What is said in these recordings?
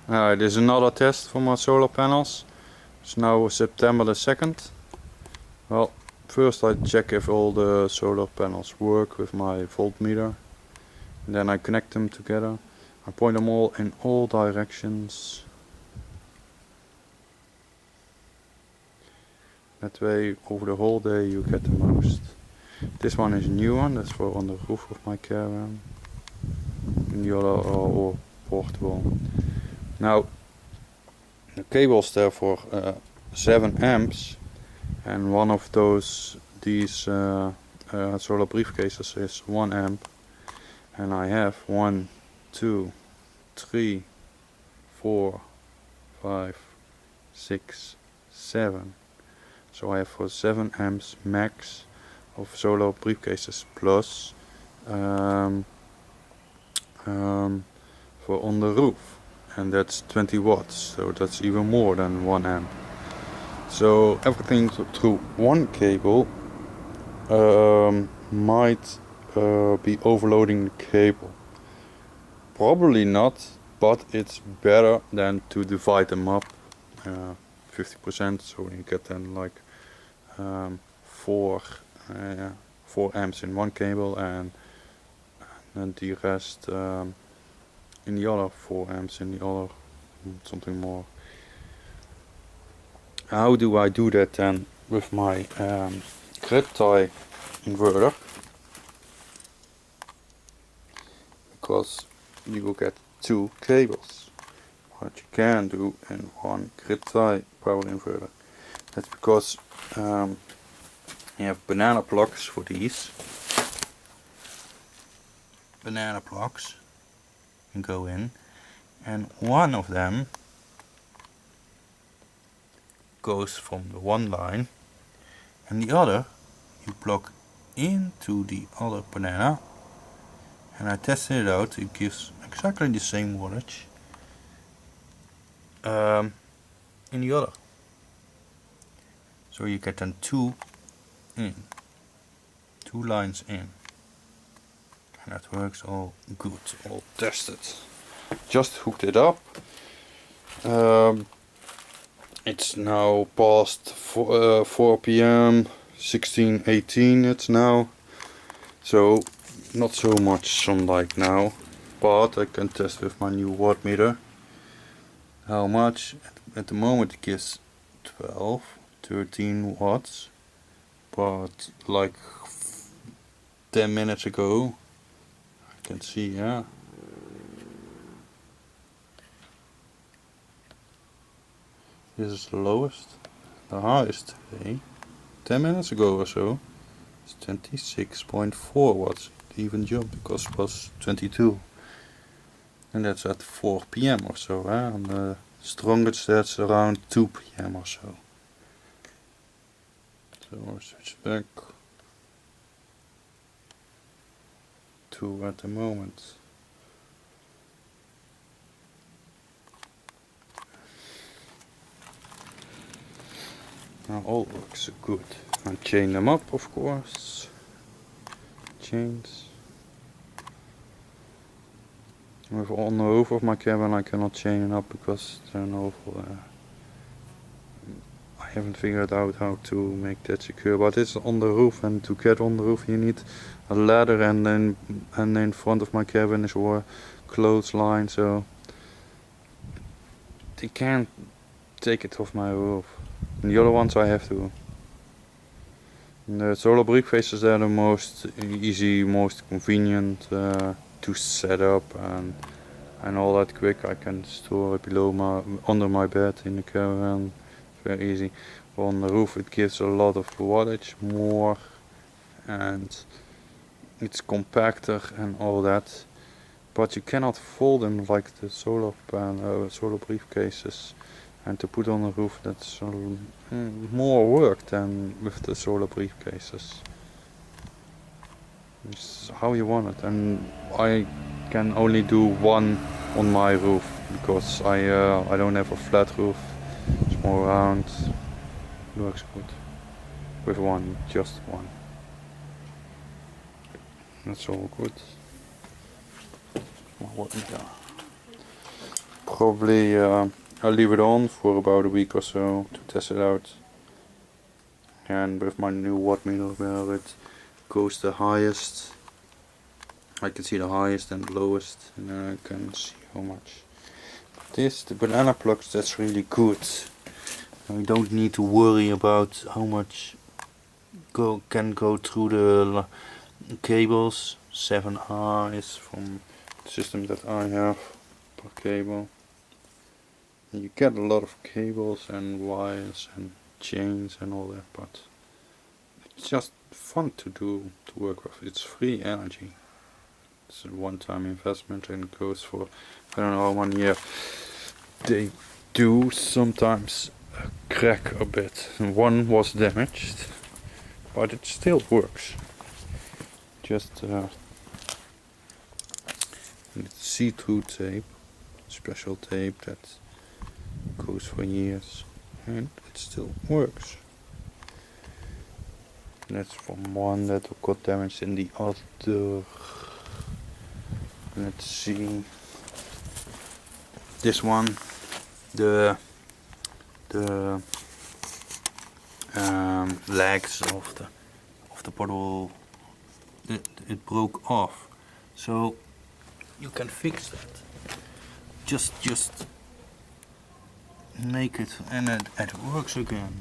This is another test for my solar panels. It's now September the 2nd. Well, first I check if all the solar panels work with my voltmeter. And then I connect them together. I point them all in all directions. That way over the whole day you get the most. This one is a new one, that's for on the roof of my caravan. And the other are all portable. Now the cables there for 7 amps, and one of these solar briefcases is 1 amp, and I have 1, 2, 3, 4, 5, 6, 7. So I have for 7 amps max of solar briefcases plus for on the roof, and that's 20 watts, so that's even more than 1 amp. So everything through one cable might be overloading the cable. Probably not, but it's better than to divide them up 50%, so you get then like 4 amps in one cable, and then the rest in the other 4 amps in the other, something more. How do I do that then with my grid tie inverter? Because you will get 2 cables, what you can do in one grid tie power inverter. That's because you have banana plugs for these. Banana plugs can go in, and one of them goes from the one line, and the other you plug into the other banana. And I tested it out, it gives exactly the same wattage in the other. So you get then 2 lines in. And that works all good, all tested. Just hooked it up. It's now past 4 p.m, 16:18 it's now. So not so much sunlight now, but I can test with my new watt meter how much. At the moment it gives 12, 13 watts, but like 10 minutes ago I can see, yeah, this is the lowest. The highest today, 10 minutes ago or so, is 26.4 watts. It even jumped because it was 22. And that's at 4 p.m. or so. And the strongest that's around 2 p.m. or so. So I'll switch back to at the moment. Now all works good. I chain them up, of course. Chains. With on the roof of my cabin I cannot chain it up because they're no. I haven't figured out how to make that secure, but it's on the roof, and to get on the roof you need a ladder, and then in front of my cabin is a clothesline, so they can't take it off my roof. And the other ones I have to. And the solar briefcases are the most easy, most convenient to set up and all that quick. I can store it under my bed in the caravan. Very easy. On the roof it gives a lot of wattage more, and it's compacter and all that. But you cannot fold them like the solar briefcases. And to put on the roof, that's more work than with the solar briefcases. It's how you want it, and I can only do one on my roof because I don't have a flat roof. It's more round. Works good with one, just one. That's all good. My watt meter. probably I'll leave it on for about a week or so to test it out. And with my new watt meter where it goes the highest, I can see the highest and lowest, and then I can see how much. The banana plugs, that's really good. I don't need to worry about how much can go through the cables. 7R is from the system that I have per cable. And you get a lot of cables and wires and chains and all that, but it's just fun to work with. It's free energy. It's a one-time investment and it goes for I don't know how many years. They do sometimes crack a bit. One was damaged, but it still works. Just it's see-through tape, special tape that goes for years, and it still works. That's from one that got damaged in the other. Let's see. This one, the legs of the bottle, it broke off. So you can fix that. Just make it, and it works again.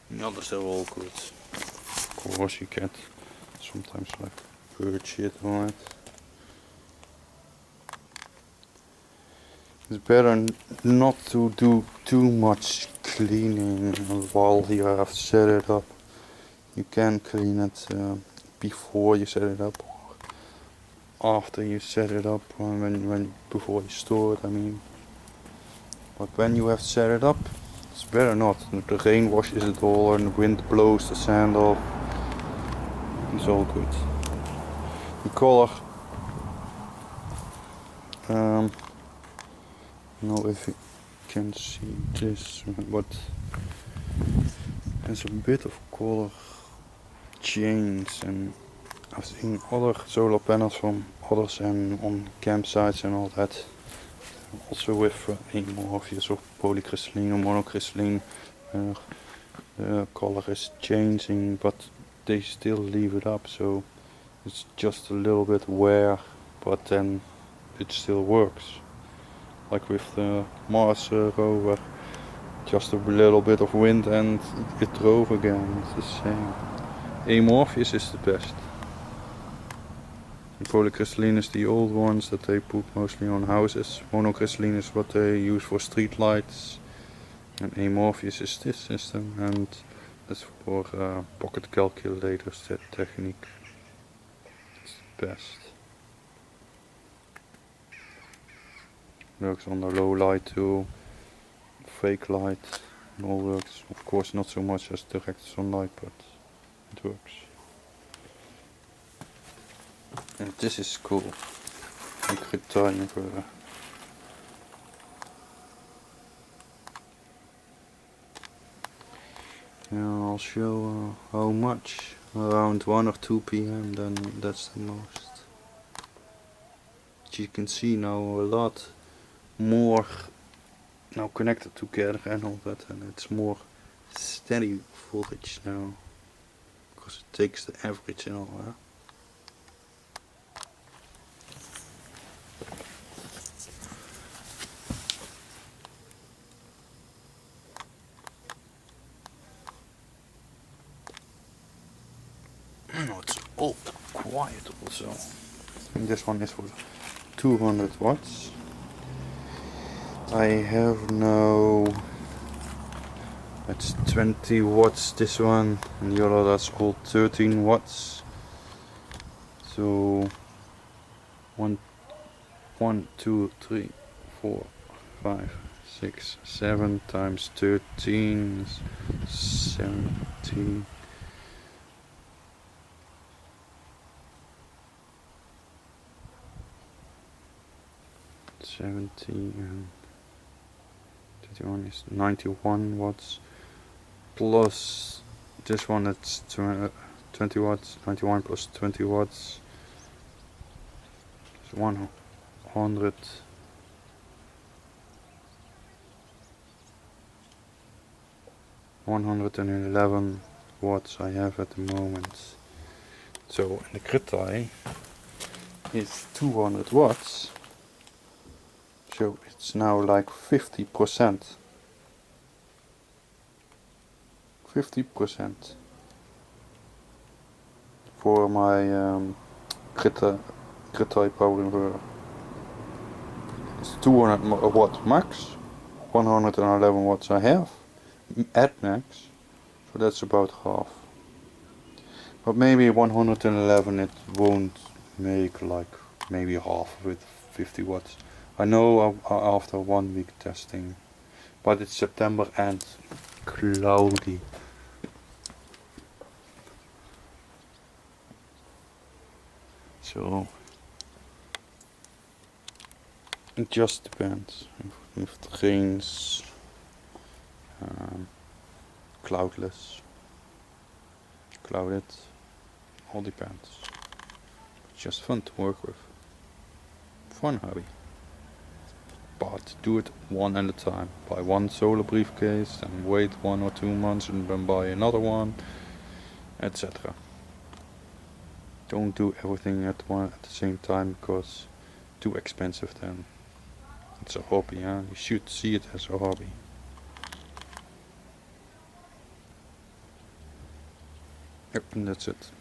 The others are all good. Of course you get sometimes like bird shit on it. It's better not to do too much cleaning while you have set it up. You can clean it before you set it up, or after you set it up, before you store it, I mean. But when you have set it up, it's better not. The rain washes it all and the wind blows the sand off. It's all good. The color, I don't know if you can see this, but there's a bit of color change, and I've seen other solar panels from others and on campsites and all that. Also with Amorpheus or polycrystalline or monocrystalline, the color is changing, but they still leave it up, so it's just a little bit wear, but then it still works. Like with the Mars rover, just a little bit of wind and it drove again. It's the same. Amorpheus is the best. The polycrystalline is the old ones that they put mostly on houses. Monocrystalline is what they use for street lights. And Amorpheus is this system, and that's for pocket calculators, that technique. It's the best. Works under low light too, fake light, it all works. Of course not so much as direct sunlight, but it works. And this is cool. Ik retired inverter. Yeah, I'll show how much. Around 1 or 2 p.m. then that's the most. But you can see now a lot more now connected together and all that, and it's more steady voltage now, because it takes the average and all that. No, it's all quiet also. And this one is for 200 watts. I have now, it's 20 watts this one, and the other that's all 13 watts. So 1, 2, 3, 4, 5, 6, 7 times 13 is 17. 70 and 21 is 91 watts, plus this one that's 20 watts, 91 plus 20 watts, So 111 watts I have at the moment. So in the grid tie is 200 watts. So it's now like 50%. 50% for my grid tie power inverter. It's 200 watt max, 111 watts I have at max, so that's about half. But maybe 111 it won't make like maybe half of it, 50 watts. I know after 1 week testing, but it's September and cloudy. So it just depends. If it rains, cloudless, clouded, all depends. It's just fun to work with. Fun hobby. But do it one at a time. Buy one solar briefcase and wait 1 or 2 months and then buy another one, etc. Don't do everything at the same time, because too expensive then. It's a hobby, huh? You should see it as a hobby. Yep, and that's it.